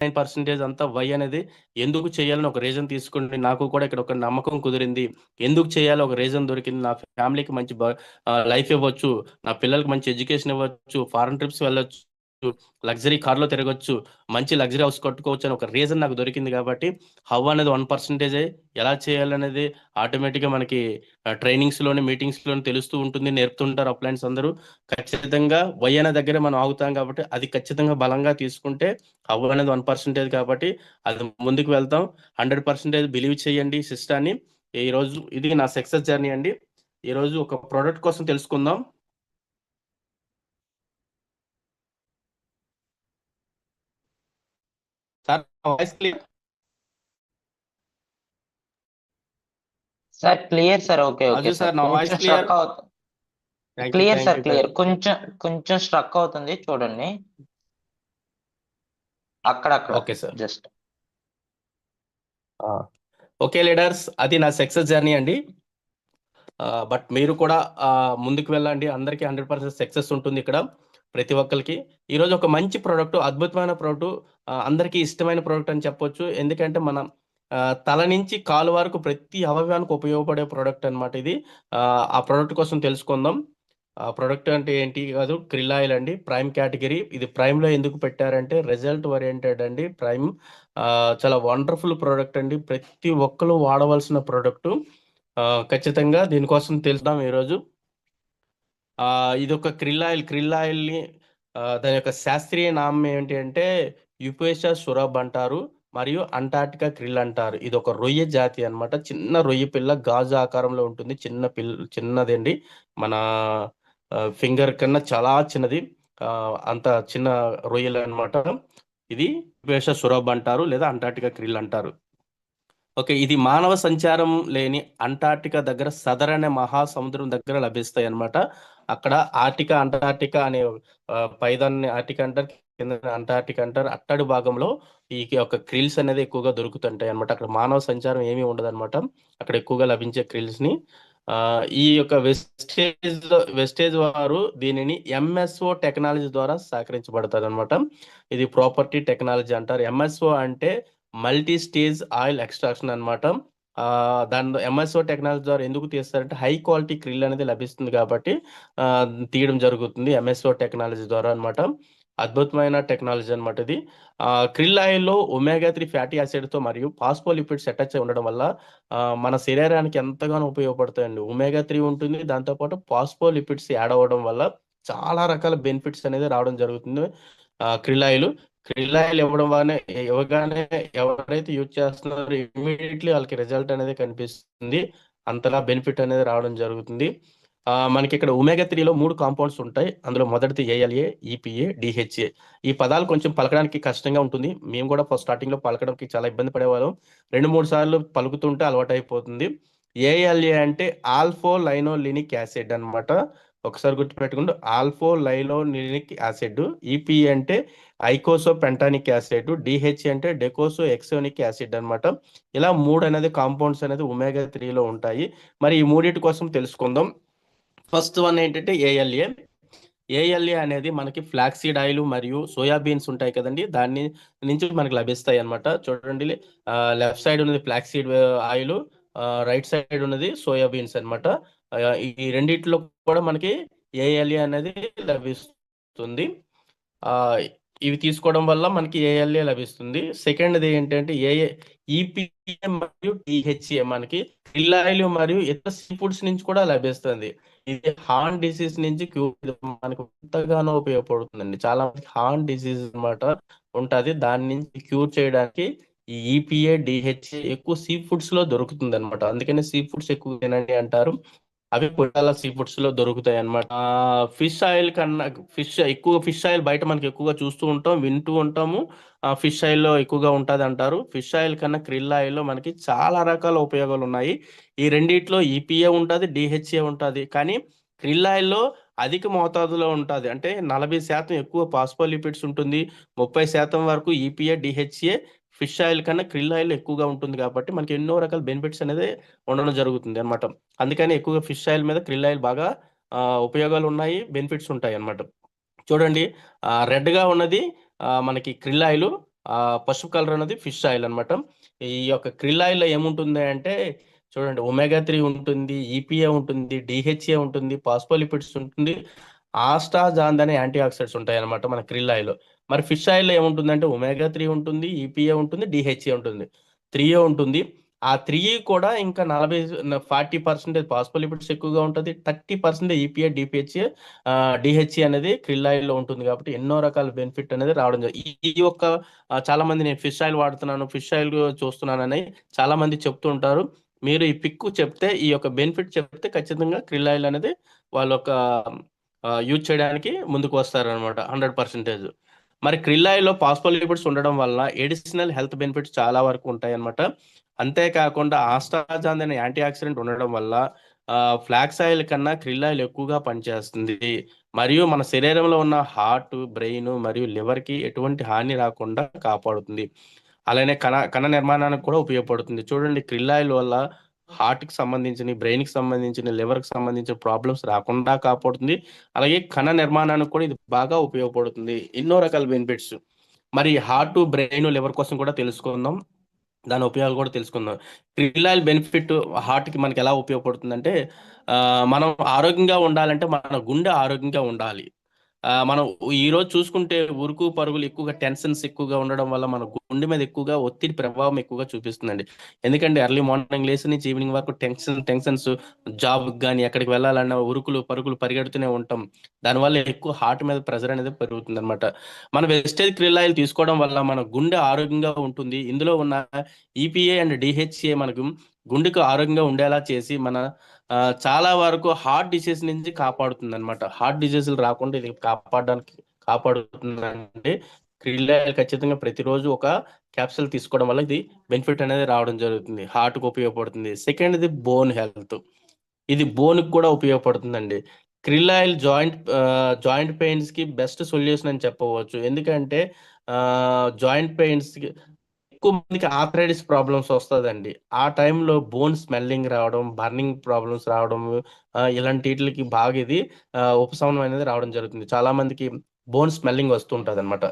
99% అంతా వై అనేది ఎందుకు చేయాలని ఒక రీజన్ తీసుకోండి. నాకు కూడా ఇక్కడ ఒక నమ్మకం కుదిరింది. ఎందుకు చేయాలో ఒక రీజన్ దొరికింది. నా ఫ్యామిలీకి మంచి లైఫ్ ఇవ్వచ్చు, నా పిల్లలకి మంచి ఎడ్యుకేషన్ ఇవ్వచ్చు, ఫారెన్ ట్రిప్స్ వెళ్ళొచ్చు, లగ్జరీ కార్లో తిరగొచ్చు, మంచి లగ్జరీ హౌస్ కట్టుకోవచ్చు అని ఒక రీజన్ నాకు దొరికింది. కాబట్టి హౌ అనేది 1% ఎలా చేయాలనేది ఆటోమేటిక్గా మనకి ట్రైనింగ్స్లోని మీటింగ్స్లోని తెలుస్తూ ఉంటుంది, నేర్పుతుంటారు అప్లైన్స్ అందరూ. ఖచ్చితంగా వై అనే దగ్గర మనం ఆగుతాం కాబట్టి అది ఖచ్చితంగా బలంగా తీసుకుంటే హౌ అనేది 1% కాబట్టి అది ముందుకు వెళ్తాం. 100% బిలీవ్ చేయండి సిస్టాన్ని. ఈరోజు ఇది నా సక్సెస్ జర్నీ అండి. ఈరోజు ఒక ప్రోడక్ట్ కోసం తెలుసుకుందాం. Sir voice clear? Sir clear sir. Okay అజు సార్. సార్ నా వాయిస్ కొంచెం క్లియర్? స్ట్రక్ అవుతుంది. Clear sir, clear. కొంచెం స్ట్రక్ అవుతుంది, చూడండి అక్కడక్కడ. Okay sir. Just okay leaders, అది నా సక్సెస్ జర్నీ అండి. బట్ మీరు కూడా ముందుకు వెళ్ళండి. అందరికీ 100% సక్సెస్ ఉంటుంది ఇక్కడ ప్రతి ఒక్కరికి. ఈరోజు ఒక మంచి ప్రోడక్ట్, అద్భుతమైన ప్రోడక్ట్, అందరికీ ఇష్టమైన ప్రోడక్ట్ అని చెప్పొచ్చు. ఎందుకంటే మన తల నుంచి కాలు వరకు ప్రతి అవయవానికి ఉపయోగపడే ప్రోడక్ట్ అనమాట ఇది. ఆ ప్రోడక్ట్ కోసం తెలుసుకుందాం. ఆ ప్రోడక్ట్ అంటే ఏంటి కాదు, క్రిల్ ఆయిల్ అండి, ప్రైమ్ కేటగిరీ. ఇది ప్రైమ్లో ఎందుకు పెట్టారంటే రిజల్ట్ ఓరియంటెడ్ అండి. ప్రైమ్ చాలా వండర్ఫుల్ ప్రోడక్ట్ అండి, ప్రతి ఒక్కరు వాడవలసిన ప్రోడక్ట్. ఖచ్చితంగా దీనికోసం తెలుద్దాం ఈరోజు. ఇది ఒక క్రిల్ ఆయిల్ని దాని యొక్క శాస్త్రీయ నామం ఏంటి అంటే యుపేషా సురబ్ అంటారు, మరియు అంటార్టికా క్రిల్ అంటారు. ఇది ఒక రొయ్య జాతి అన్నమాట. చిన్న రొయ్య పిల్ల, గాజు ఆకారంలో ఉంటుంది. చిన్నదండి, మన ఫింగర్ కన్నా చాలా చిన్నది. అంత చిన్న రొయ్యలు అన్నమాట. ఇది యుపేషా సురబ్ అంటారు, లేదా అంటార్టికా క్రిల్ అంటారు. ఓకే, ఇది మానవ సంచారం లేని అంటార్టికా దగ్గర సదర్ అనే మహాసముద్రం దగ్గర లభిస్తాయి అన్నమాట. అక్కడ ఆర్టికా, అంటార్టికా అనే పైదాన్ని ఆర్టికా అంటారు, కింద అంటార్టికా అంటారు. అట్టడి భాగంలో ఈ యొక్క క్రిల్స్ అనేది ఎక్కువగా దొరుకుతుంటాయి అనమాట. అక్కడ మానవ సంచారం ఏమీ ఉండదన్నమాట. అక్కడ ఎక్కువగా లభించే క్రిల్స్ ని ఈ యొక్క వెస్టేజ్ వారు దీనిని ఎంఎస్ఓ టెక్నాలజీ ద్వారా సహకరించబడతారు అనమాట. ఇది ప్రాపర్టీ టెక్నాలజీ అంటారు. ఎంఎస్ఓ అంటే మల్టీ స్టేజ్ ఆయిల్ ఎక్స్ట్రాక్షన్ అనమాట. దాని ఎంఎస్ఓ టెక్నాలజీ ద్వారా ఎందుకు తీస్తారంటే హై క్వాలిటీ క్రిల్ అనేది లభిస్తుంది కాబట్టి తీయడం జరుగుతుంది ఎంఎస్ఓ టెక్నాలజీ ద్వారా అనమాట. అద్భుతమైన టెక్నాలజీ అనమాట ఇది. క్రిల్ ఆయిల్లో ఒమేగా 3 ఫ్యాటీ యాసిడ్తో మరియు ఫాస్ఫోలిపిడ్స్ అటాచ్ అయి ఉండడం వల్ల మన శరీరానికి ఎంతగానో ఉపయోగపడతాయండి. ఒమేగా 3 ఉంటుంది, దాంతోపాటు ఫాస్ఫోలిపిడ్స్ యాడ్ అవ్వడం వల్ల చాలా రకాల బెనిఫిట్స్ అనేది రావడం జరుగుతుంది. క్రిల్ ఆయిల్ ఇవ్వగానే ఎవరైతే యూజ్ చేస్తున్నారో ఇమీడియట్లీ వాళ్ళకి రిజల్ట్ అనేది కనిపిస్తుంది. అంతలా బెనిఫిట్ అనేది రావడం జరుగుతుంది. మనకి ఇక్కడ ఒమేగా 3లో 3 కాంపౌండ్స్ ఉంటాయి. అందులో మొదటిది ఏఎల్ఏ, ఈపీఏ, డిహెచ్ఏ. ఈ పదాలు కొంచెం పలకడానికి కష్టంగా ఉంటుంది. మేము కూడా స్టార్టింగ్లో పలకడానికి చాలా ఇబ్బంది పడేవాళ్ళం. 2-3 సార్లు పలుకుతుంటే అలవాటు అయిపోతుంది. ఏఎల్ఏ అంటే ఆల్ఫో లైనోలినిక్ యాసిడ్ అనమాట. ఒకసారి గుర్తుపెట్టుకుంటూ ఆల్ఫోలైనోలినిక్ యాసిడ్. ఈపీఏ అంటే ఐకోసో పెంటానిక్ యాసిడ్. డిహెచ్ అంటే డెకోసో ఎక్సోనిక్ యాసిడ్ అనమాట. ఇలా 3 అనేది కాంపౌండ్స్ అనేది ఒమేగా 3లో ఉంటాయి. మరి ఈ మూడింటి కోసం తెలుసుకుందాం. ఫస్ట్ వన్ ఏంటంటే ఏఎల్ఏ అనేది మనకి ఫ్లాక్సీడ్ ఆయిల్ మరియు సోయాబీన్స్ ఉంటాయి కదండి, దాని నుంచి మనకి లభిస్తాయి అనమాట. చూడండి, లెఫ్ట్ సైడ్ ఉన్నది ఫ్లాక్సీడ్ ఆయిల్, రైట్ సైడ్ ఉన్నది సోయాబీన్స్ అనమాట. ఈ రెండిట్లో కూడా మనకి ఏఎల్ఏ అనేది లభిస్తుంది. ఇవి తీసుకోవడం వల్ల మనకి ఏఎల్ఏ లభిస్తుంది. సెకండ్ది ఏంటంటే ఈపీఏ మరియు టిహెచ్ఏ మనకి క్రిల్ ఆయిల్ మరియు ఇతర సీ ఫుడ్స్ నుంచి కూడా లభిస్తుంది. ఇది హార్ట్ డిసీజ్ నుంచి క్యూర్ మనకు ఎంతగానో ఉపయోగపడుతుందండి. చాలా మందికి హార్ట్ డిసీజ్ అనమాట ఉంటుంది, దాని నుంచి క్యూర్ చేయడానికి ఈ ఈపీఏ, డిహెచ్ఏ ఎక్కువ సీ ఫుడ్స్ లో దొరుకుతుంది అనమాట. అందుకని సీ ఫుడ్స్ ఎక్కువ తినండి అంటారు. అవి కొట్టాల సీ ఫుడ్స్ లో దొరుకుతాయి అనమాట. ఫిష్ ఆయిల్ కన్నా ఫిష్ ఆయిల్ బయట మనకి ఎక్కువగా చూస్తూ ఉంటాం, వింటూ ఉంటాము. ఫిష్ ఆయిల్లో ఎక్కువగా ఉంటుంది అంటారు. ఫిష్ ఆయిల్ కన్నా క్రిల్ ఆయిల్లో మనకి చాలా రకాల ఉపయోగాలు ఉన్నాయి. ఈ రెండిట్లో ఈపీఏ ఉంటుంది, డిహెచ్ఏ ఉంటుంది. కానీ క్రిల్ ఆయిల్లో అధిక మోతాదులో ఉంటుంది. అంటే 40% ఎక్కువ ఫాస్ఫోలిపిడ్స్ ఉంటుంది, 30% వరకు ఈపీఏ, డిహెచ్ఏ ఫిష్ ఆయిల్ కన్నా క్రిల్ ఆయిల్ ఎక్కువగా ఉంటుంది. కాబట్టి మనకి ఎన్నో రకాల బెనిఫిట్స్ అనేది ఉండడం జరుగుతుంది అనమాట. అందుకని ఎక్కువగా ఫిష్ ఆయిల్ మీద క్రిల్ ఆయిల్ బాగా ఉపయోగాలు ఉన్నాయి, బెనిఫిట్స్ ఉంటాయి అన్నమాట. చూడండి, రెడ్గా ఉన్నది మనకి క్రిల్ ఆయిల్, పసుపు కలర్ అనేది ఫిష్ ఆయిల్ అన్నమాట. ఈ యొక్క krill ఆయిల్ లో ఏముంటుంది అంటే చూడండి, ఒమేగా 3 ఉంటుంది, ఈపీఏ ఉంటుంది, డిహెచ్ఏ ఉంటుంది, పాస్ఫోలిపిడ్స్ ఉంటుంది, ఆస్టాజాన్ అనే యాంటీ ఆక్సిడెంట్స్ ఉంటాయి అనమాట మన krill ఆయిల్. మరి ఫిష్ ఆయిల్ ఏముంటుందంటే ఒమేగా 3 ఉంటుంది, ఈపీఏ ఉంటుంది, డిహెచ్ఏ ఉంటుంది, 3 ఉంటుంది. ఆ 3 కూడా ఇంకా 40% పాస్ఫోలిపిడ్స్ ఎక్కువగా ఉంటుంది, 30% ఈపీఏ, డిపిహెచ్ఏ, డిహెచ్ఏ అనేది krill ఆయిల్ లో ఉంటుంది. కాబట్టి ఎన్నో రకాల బెనిఫిట్ అనేది రావడం ఈ ఈ యొక్క చాలా మంది నేను ఫిష్ ఆయిల్ వాడుతున్నాను, ఫిష్ ఆయిల్ చూస్తున్నానని చాలా మంది చెప్తూ ఉంటారు. మీరు ఈ పిక్ చెప్తే, ఈ యొక్క బెనిఫిట్ చెప్తే ఖచ్చితంగా krill ఆయిల్ అనేది వాళ్ళ యొక్క యూజ్ చేయడానికి ముందుకు వస్తారనమాట 100%. మరి krill ఆయిల్లో పాస్ఫోలిపిడ్స్ ఉండడం వల్ల ఎడిషనల్ హెల్త్ బెనిఫిట్స్ చాలా వరకు ఉంటాయన్నమాట. అంతేకాకుండా ఆస్టాజాన్ అనే యాంటీ ఆక్సిడెంట్ ఉండడం వల్ల ఫ్లాక్స్ ఆయిల్ కన్నా krill ఆయిల్ ఎక్కువగా పనిచేస్తుంది. మరియు మన శరీరంలో ఉన్న హార్ట్, బ్రెయిన్ మరియు లివర్కి ఎటువంటి హాని రాకుండా కాపాడుతుంది. అలానే కణ నిర్మాణానికి కూడా ఉపయోగపడుతుంది. చూడండి, krill ఆయిల్ వల్ల హార్ట్కి సంబంధించిన, బ్రెయిన్కి సంబంధించిన, లివర్కి సంబంధించిన ప్రాబ్లమ్స్ రాకుండా కాపాడుతుంది. అలాగే కణ నిర్మాణానికి కూడా ఇది బాగా ఉపయోగపడుతుంది. ఎన్నో రకాల బెనిఫిట్స్. మరి హార్ట్, బ్రెయిన్, లివర్ కోసం కూడా తెలుసుకుందాం, దాని ఉపయోగాలు కూడా తెలుసుకుందాం. krill ఆయిల్ బెనిఫిట్ హార్ట్కి మనకి ఎలా ఉపయోగపడుతుందంటే, మనం ఆరోగ్యంగా ఉండాలంటే మన గుండె ఆరోగ్యంగా ఉండాలి. మనం ఈరోజు చూసుకుంటే ఉరుకు పరుగులు ఎక్కువగా, టెన్షన్స్ ఎక్కువగా ఉండడం వల్ల మన గుండె మీద ఎక్కువగా ఒత్తిడి ప్రభావం ఎక్కువగా చూపిస్తుందండి. ఎందుకంటే ఎర్లీ మార్నింగ్ లేసి నుంచి ఈవినింగ్ వరకు టెన్షన్స్, జాబ్కి కానీ ఎక్కడికి వెళ్ళాలన్నా ఉరుకులు పరుగులు పరిగెడుతూనే ఉంటాం. దానివల్ల ఎక్కువ హార్ట్ మీద ప్రెషర్ అనేది పెరుగుతుంది అనమాట. మన వెస్టేజ్ krill ఆయిల్ తీసుకోవడం వల్ల మన గుండె ఆరోగ్యంగా ఉంటుంది. ఇందులో ఉన్న ఈపీఏ అండ్ డిహెచ్ఏ మనకు గుండెకు ఆరోగ్యంగా ఉండేలా చేసి మన చాలా వరకు హార్ట్ డిసీజ్ నుంచి కాపాడుతుంది అనమాట. హార్ట్ డిసీజులు రాకుండా ఇది కాపాడుతుందంటే krill ఆయిల్ ఖచ్చితంగా ప్రతిరోజు ఒక క్యాప్సూల్ తీసుకోవడం వల్ల ఇది బెనిఫిట్ అనేది రావడం జరుగుతుంది. హార్ట్కి ఉపయోగపడుతుంది. సెకండ్, ఇది బోన్ హెల్త్. ఇది బోన్కి కూడా ఉపయోగపడుతుందండి. krill ఆయిల్ జాయింట్ పెయిన్స్ కి బెస్ట్ సొల్యూషన్ అని చెప్పవచ్చు. ఎందుకంటే జాయింట్ పెయిన్స్ ఎక్కువ మందికి ఆర్థరైటిస్ ప్రాబ్లమ్స్ వస్తుందండి. ఆ టైంలో బోన్ స్మెల్లింగ్ రావడం, బర్నింగ్ ప్రాబ్లమ్స్ రావడం, ఇలాంటి వీటికి బాగా ఇది ఉపశమనం అనేది రావడం జరుగుతుంది. చాలా మందికి బోన్ స్మెల్లింగ్ వస్తుంటుంది అనమాట.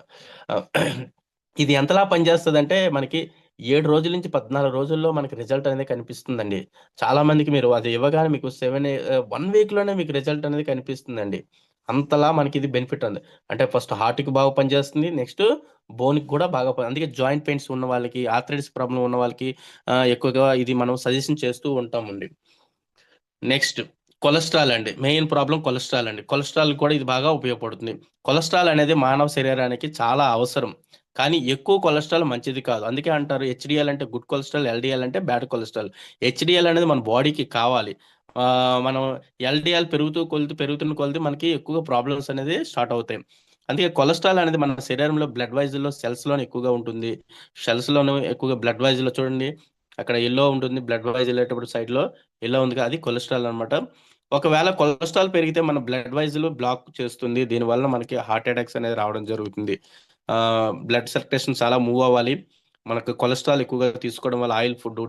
ఇది ఎంతలా పనిచేస్తుందంటే మనకి 7 రోజుల నుంచి 14 రోజుల్లో మనకి రిజల్ట్ అనేది కనిపిస్తుందండి. చాలా మందికి మీరు అది ఇవ్వగానే మీకు 1 వీక్‌లోనే మీకు రిజల్ట్ అనేది కనిపిస్తుందండి. అంతలా మనకి ఇది బెనిఫిట్ ఉంది. అంటే ఫస్ట్ హార్ట్‌కి బాగా పనిచేస్తుంది. నెక్స్ట్ బోన్‌కి కూడా బాగా అందుకే జాయింట్ పెయిన్స్ ఉన్న వాళ్ళకి, ఆర్థరైటిస్ ప్రాబ్లమ్ ఉన్న వాళ్ళకి ఎక్కువగా ఇది మనం సజెషన్ చేస్తూ ఉంటామండి. నెక్స్ట్, కొలెస్ట్రాల్ అండి. మెయిన్ ప్రాబ్లం కొలెస్ట్రాల్ అండి. కొలెస్ట్రాల్ కూడా ఇది బాగా ఉపయోగపడుతుంది. కొలెస్ట్రాల్ అనేది మానవ శరీరానికి చాలా అవసరం. కానీ ఎక్కువ కొలెస్ట్రాల్ మంచిది కాదు. అందుకే అంటారు హెచ్‌డీఎల్ అంటే గుడ్ కొలెస్ట్రాల్, ఎల్‌డీఎల్ అంటే బ్యాడ్ కొలెస్ట్రాల్. హెచ్‌డీఎల్ అనేది మన బాడీకి కావాలి. మనం ఎల్‌డీఎల్ పెరుగుతున్న కొలది మనకి ఎక్కువగా ప్రాబ్లమ్స్ అనేది స్టార్ట్ అవుతాయి. అందుకే కొలెస్ట్రాల్ అనేది మన శరీరంలో బ్లడ్ వైజ్‌లో సెల్స్‌లోనే ఎక్కువగా ఉంటుంది. సెల్స్‌లోను ఎక్కువగా బ్లడ్ వైజ్‌లో చూడండి, అక్కడ యెల్లో ఉంటుంది. బ్లడ్ వైజ్ వెళ్ళేటప్పుడు సైడ్‌లో యెల్లో ఉంది, అది కొలెస్ట్రాల్ అనమాట. ఒకవేళ కొలెస్ట్రాల్ పెరిగితే మన బ్లడ్ వైజ్‌లో బ్లాక్ చేస్తుంది. దీనివల్ల మనకి హార్ట్ అటాక్స్ అనేది రావడం జరుగుతుంది. బ్లడ్ సర్క్యులేషన్ చాలా మూవ్ అవ్వాలి. మనకు కొలెస్ట్రాల్ ఎక్కువగా తీసుకోవడం వల్ల ఆయిల్ ఫుడ్,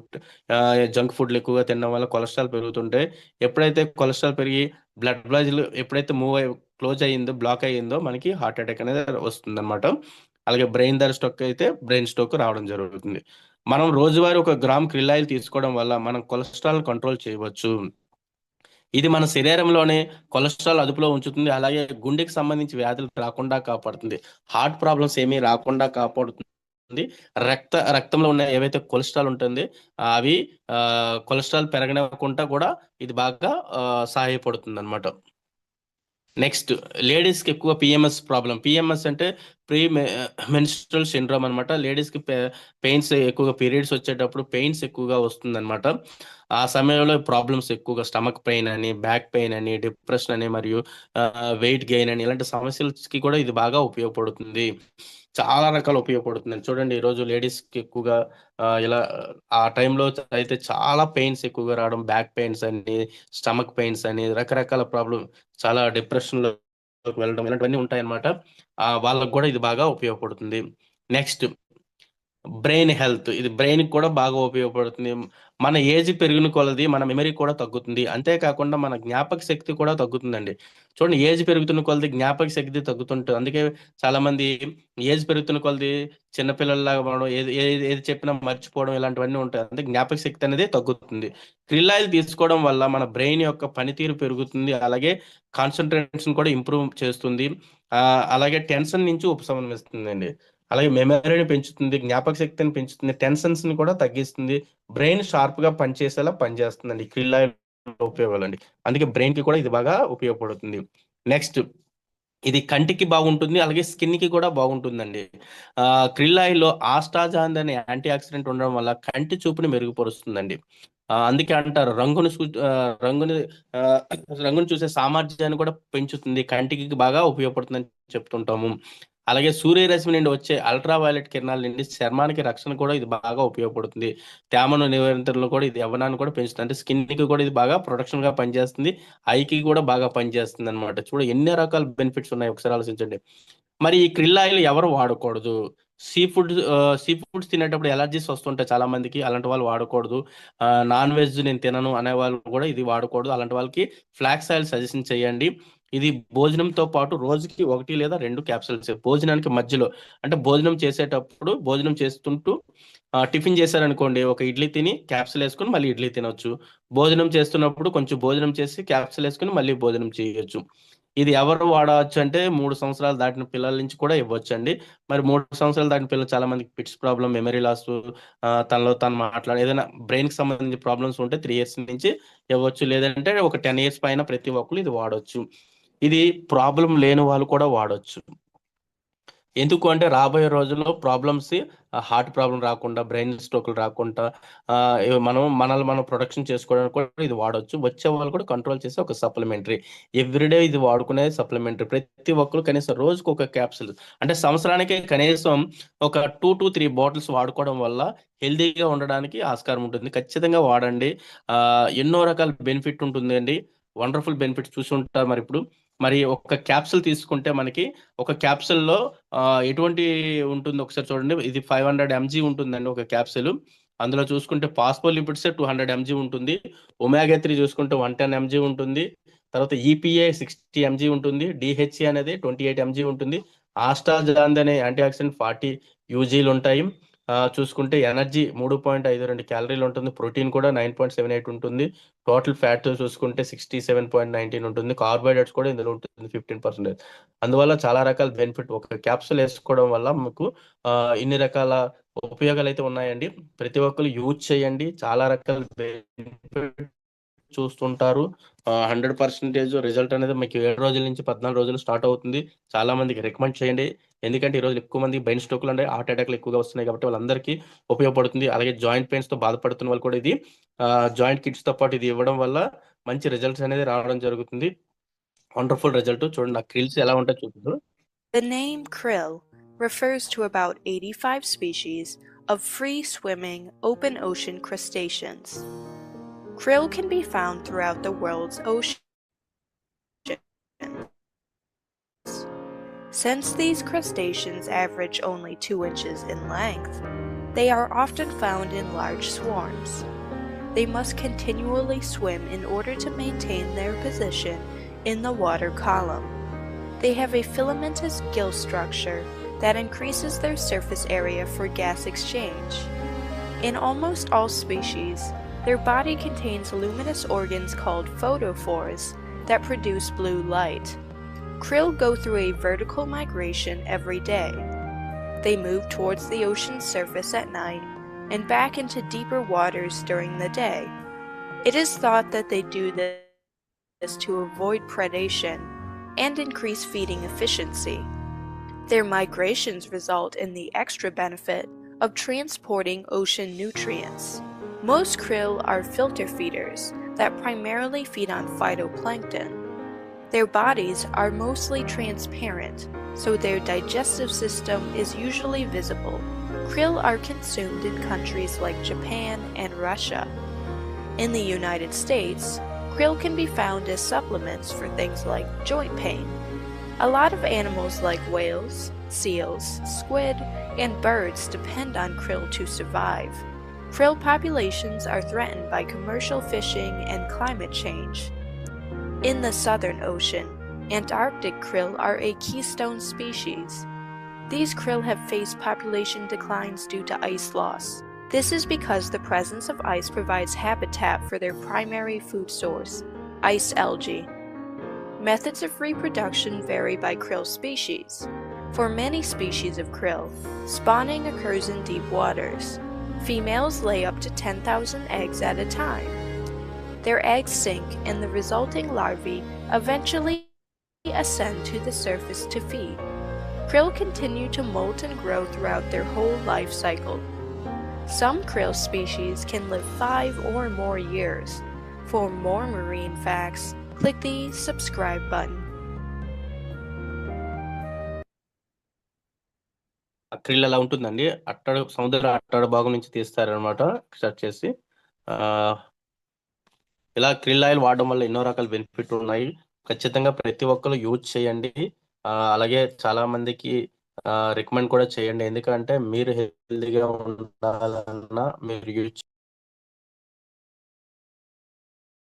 జంక్ ఫుడ్లు ఎక్కువగా తినడం వల్ల కొలెస్ట్రాల్ పెరుగుతుంటే, ఎప్పుడైతే కొలెస్ట్రాల్ పెరిగి బ్లడ్ వైజ్‌లో ఎప్పుడైతే క్లోజ్ అయ్యిందో, బ్లాక్ అయ్యిందో మనకి హార్ట్ అటాక్ అనేది వస్తుందన్నమాట. అలాగే బ్రెయిన్ స్ట్రోక్ అయితే బ్రెయిన్ స్ట్రోక్ రావడం జరుగుతుంది. మనం రోజువారీ 1 గ్రామ్ krill ఆయిల్ తీసుకోవడం వల్ల మనం కొలెస్ట్రాల్ కంట్రోల్ చేయవచ్చు. ఇది మన శరీరంలోనే కొలెస్ట్రాల్ అదుపులో ఉంచుతుంది. అలాగే గుండెకి సంబంధించి వ్యాధులు రాకుండా కాపాడుతుంది. హార్ట్ ప్రాబ్లమ్స్ ఏమీ రాకుండా కాపాడుతుంది. రక్తంలో ఉన్న ఏవైతే కొలెస్ట్రాల్ ఉంటుంది, అవి కొలెస్ట్రాల్ పెరగనివ్వకుండా కూడా ఇది బాగా సహాయపడుతుందన్నమాట. నెక్స్ట్, లేడీస్‌కి ఎక్కువ పీఎంఎస్ ప్రాబ్లమ్. పీఎంఎస్ అంటే మెన్స్ట్రువల్ సిండ్రోమ్ అనమాట. లేడీస్‌కి పెయిన్స్ ఎక్కువగా, పీరియడ్స్ వచ్చేటప్పుడు పెయిన్స్ ఎక్కువగా వస్తుందన్నమాట. ఆ సమయంలో ప్రాబ్లమ్స్ ఎక్కువగా స్టమక్ పెయిన్ అని, బ్యాక్ పెయిన్ అని, డిప్రెషన్ అని మరియు వెయిట్ గెయిన్ అని ఇలాంటి సమస్యలకి కూడా ఇది బాగా ఉపయోగపడుతుంది. చాలా రకాలు ఉపయోగపడుతుందండి. చూడండి, ఈరోజు లేడీస్‌కి ఎక్కువగా ఇలా ఆ టైంలో అయితే చాలా పెయిన్స్ ఎక్కువగా రావడం, బ్యాక్ పెయిన్స్ అని, స్టమక్ పెయిన్స్ అని, రకరకాల ప్రాబ్లమ్, చాలా డిప్రెషన్‌లోకి వెళ్ళడం ఇలాంటివన్నీ ఉంటాయన్నమాట. వాళ్ళకి కూడా ఇది బాగా ఉపయోగపడుతుంది. నెక్స్ట్, బ్రెయిన్ హెల్త్, ఇది బ్రెయిన్కి కూడా బాగా ఉపయోగపడుతుంది. మన ఏజ్ పెరిగిన కొలది మన మెమరీ కూడా తగ్గుతుంది. అంతేకాకుండా మన జ్ఞాపక శక్తి కూడా తగ్గుతుందండి. చూడండి, ఏజ్ పెరుగుతున్న కొలది జ్ఞాపక శక్తి తగ్గుతుంటుంది. అందుకే చాలామంది ఏజ్ పెరుగుతున్న కొలది చిన్నపిల్లల్లాగా అవ్వడం, ఏది ఏది ఏది చెప్పినా మర్చిపోవడం ఇలాంటివన్నీ ఉంటాయి. అంటే జ్ఞాపక శక్తి అనేది తగ్గుతుంది. క్రిల్ ఆయిల్ తీసుకోవడం వల్ల మన బ్రెయిన్ యొక్క పనితీరు పెరుగుతుంది. అలాగే కాన్సంట్రేషన్ కూడా ఇంప్రూవ్ చేస్తుంది. అలాగే టెన్షన్ నుంచి ఉపశమనమిస్తుందండి. అలాగే మెమరీని పెంచుతుంది, జ్ఞాపక శక్తిని పెంచుతుంది, టెన్షన్స్ని కూడా తగ్గిస్తుంది, బ్రెయిన్ షార్ప్గా పనిచేసేలా పనిచేస్తుందండి క్రిల్ ఆయిల్ ఉపయోగాలండి. అందుకే బ్రెయిన్కి కూడా ఇది బాగా ఉపయోగపడుతుంది. నెక్స్ట్, ఇది కంటికి బాగుంటుంది, అలాగే స్కిన్కి కూడా బాగుంటుందండి. క్రిల్ ఆయిల్లో ఆస్టాజాన్ అనే యాంటీ ఆక్సిడెంట్ ఉండడం వల్ల కంటి చూపుని మెరుగుపరుస్తుందండి. అందుకే అంటారు రంగుని ఆ, రంగుని చూసే సామర్థ్యాన్ని కూడా పెంచుతుంది, కంటికి బాగా ఉపయోగపడుతుందని చెప్తుంటాము. అలాగే సూర్యరశ్మి నుండి వచ్చే అల్ట్రా వైలెట్ కిరణాల నుండి చర్మానికి రక్షణ కూడా ఇది బాగా ఉపయోగపడుతుంది. తేమను నియంత్రణలో కూడా ఇది యవ్వనాన్ని కూడా పెంచుతుంది. అంటే స్కిన్కి కూడా ఇది బాగా ప్రొటెక్షన్ గా పనిచేస్తుంది, ఐకి కూడా బాగా పనిచేస్తుంది అనమాట. చూడ ఎన్ని రకాల బెనిఫిట్స్ ఉన్నాయి, ఒకసారి ఆలోచించండి. మరి ఈ క్రిల్ ఆయిల్ ఎవరు వాడకూడదు? సీ ఫుడ్స్ తినేటప్పుడు ఎలర్జీస్ వస్తుంటాయి చాలా మందికి, అలాంటి వాళ్ళు వాడకూడదు. నాన్ వెజ్ నేను తినను అనే వాళ్ళు కూడా ఇది వాడకూడదు. అలాంటి వాళ్ళకి ఫ్లాక్స్ ఆయిల్ సజెషన్ చేయండి. ఇది భోజనంతో పాటు రోజుకి 1 లేదా 2 క్యాప్సూల్స్ భోజనానికి మధ్యలో, అంటే భోజనం చేసేటప్పుడు భోజనం చేస్తుంటూ టిఫిన్ చేశారనుకోండి, ఒక ఇడ్లీ తిని క్యాప్సూల్ వేసుకుని మళ్ళీ ఇడ్లీ తినొచ్చు. భోజనం చేస్తున్నప్పుడు కొంచెం భోజనం చేసి క్యాప్సూల్ వేసుకుని మళ్ళీ భోజనం చేయొచ్చు. ఇది ఎవరు వాడవచ్చు అంటే 3 సంవత్సరాలు దాటిన పిల్లల నుంచి కూడా ఇవ్వచ్చు అండి. మరి 3 సంవత్సరాలు దాటిన పిల్లలు చాలా మందికి పిట్స్ ప్రాబ్లం, మెమరీ లాస్, తనలో తను మాట్లాడే ఏదైనా బ్రెయిన్కి సంబంధించిన ప్రాబ్లమ్స్ ఉంటే 3 ఇయర్స్ నుంచి ఇవ్వచ్చు. లేదంటే ఒక 10 ఇయర్స్ పైన ప్రతి ఒక్కరు ఇది వాడవచ్చు. ఇది ప్రాబ్లం లేని వాళ్ళు కూడా వాడొచ్చు. ఎందుకు అంటే రాబోయే రోజుల్లో ప్రాబ్లమ్స్, హార్ట్ ప్రాబ్లం రాకుండా, బ్రెయిన్ స్ట్రోక్లు రాకుండా, మనం ప్రొడక్షన్ చేసుకోవడానికి కూడా ఇది వాడొచ్చు. వచ్చే వాళ్ళు కూడా కంట్రోల్ చేసే ఒక సప్లిమెంటరీ, ఎవ్రీడే ఇది వాడుకునే సప్లిమెంటరీ. ప్రతి ఒక్కరు కనీసం రోజుకు ఒక క్యాప్సూల్, అంటే సంవత్సరానికి కనీసం ఒక 2 to 3 బాటిల్స్ వాడుకోవడం వల్ల హెల్దీగా ఉండడానికి ఆస్కారం ఉంటుంది. ఖచ్చితంగా వాడండి. ఎన్నో రకాల బెనిఫిట్ ఉంటుంది అండి. వండర్ఫుల్ బెనిఫిట్స్ చూసి ఉంటారు. మరి ఒక క్యాప్సూల్ తీసుకుంటే మనకి ఒక క్యాప్సూల్లో ఎటువంటి ఉంటుంది ఒకసారి చూడండి. ఇది 500 mg ఉంటుందండి ఒక క్యాప్సూల్. అందులో చూసుకుంటే ఫాస్ఫోలిపిడ్స్ 200 mg ఉంటుంది, ఒమేగా 3 చూసుకుంటే 110 mg ఉంటుంది, తర్వాత ఈపీఏ 60 mg ఉంటుంది, డిహెచ్ఏ అనేది 28 mg ఉంటుంది, ఆస్టాజాన్ అనే యాంటీ ఆక్సిడెంట్ 40 యూజీలు ఉంటాయి. చూసుకుంటే ఎనర్జీ 3.52 క్యాలరీలు ఉంటుంది, ప్రోటీన్ కూడా 9.78 ఉంటుంది, టోటల్ ఫ్యాట్ చూసుకుంటే 67.19 ఉంటుంది, కార్బోహైడ్రేట్స్ కూడా ఇందులో ఉంటుంది 15%. అందువల్ల చాలా రకాల బెనిఫిట్, ఒక క్యాప్సూల్ వేసుకోవడం వల్ల మీకు ఇన్ని రకాల ఉపయోగాలు అయితే ఉన్నాయండి. ప్రతి ఒక్కరు యూజ్ చేయండి. చాలా రకాల బెనిఫిట్ చూస్తుంటారు. 100% రిజల్ట్ అనేది మీకు 7 రోజుల నుంచి 14 రోజులు స్టార్ట్ అవుతుంది. చాలా మందికి రికమెండ్ చేయండి. ఎందుకంటే ఈ రోజు ఎక్కువ మంది బ్రెయిన్ స్ట్రోక్లు అంటే హార్ట్ అటాక్లు ఎక్కువగా వస్తున్నాయి కాబట్టి వాళ్ళందరికీ ఉపయోగపడుతుంది. అలాగే జాయింట్ పెయిన్స్ తో బాధపడుతున్న వాళ్ళు కూడా ఇది జాయింట్ కిట్స్ తో పాటు ఇది ఇవ్వడం వల్ల మంచి రిజల్ట్స్ అనేది రావడం జరుగుతుంది. Wonderful result. చూడండి నా క్రిల్స్ ఎలా ఉంటాయో చూపిద్దాం. The name krill refers to about 85 species of free-swimming open ocean crustaceans. Krill can be found throughout the world's oceans. Since these crustaceans average only 2 inches in length, they are often found in large swarms. They must continually swim in order to maintain their position in the water column. They have a filamentous gill structure that increases their surface area for gas exchange. In almost all species, their body contains luminous organs called photophores that produce blue light. Krill go through a vertical migration every day. They move towards the ocean's surface at night and back into deeper waters during the day. It is thought that they do this to avoid predation and increase feeding efficiency. Their migrations result in the extra benefit of transporting ocean nutrients. Most krill are filter feeders that primarily feed on phytoplankton. Their bodies are mostly transparent, so their digestive system is usually visible. Krill are consumed in countries like Japan and Russia. In the United States, krill can be found as supplements for things like joint pain. A lot of animals like whales, seals, squid, and birds depend on krill to survive. Krill populations are threatened by commercial fishing and climate change. In the Southern Ocean, Antarctic krill are a keystone species. These krill have faced population declines due to ice loss. This is because the presence of ice provides habitat for their primary food source, ice algae. Methods of reproduction vary by krill species. For many species of krill, spawning occurs in deep waters. Females lay up to 10,000 eggs at a time. Their eggs sink and the resulting larvae eventually ascend to the surface to feed. Krill continue to molt and grow throughout their whole life cycle. Some krill species can live 5 or more years. For more marine facts, click the subscribe button. Krill ఎలా ఉంటుందండి, సముద్ర అట్టడ భాగం నుంచి తీస్తారనమాట search చేసి. ఇలా krill oil వాడడం వల్ల ఎన్నో రకాల బెనిఫిట్ ఉన్నాయి. ఖచ్చితంగా ప్రతి ఒక్కరు యూజ్ చేయండి. అలాగే చాలా మందికి రికమెండ్ కూడా చేయండి. ఎందుకంటే మీరు హెల్తీగా ఉండాలన్నా మీరు యూజ్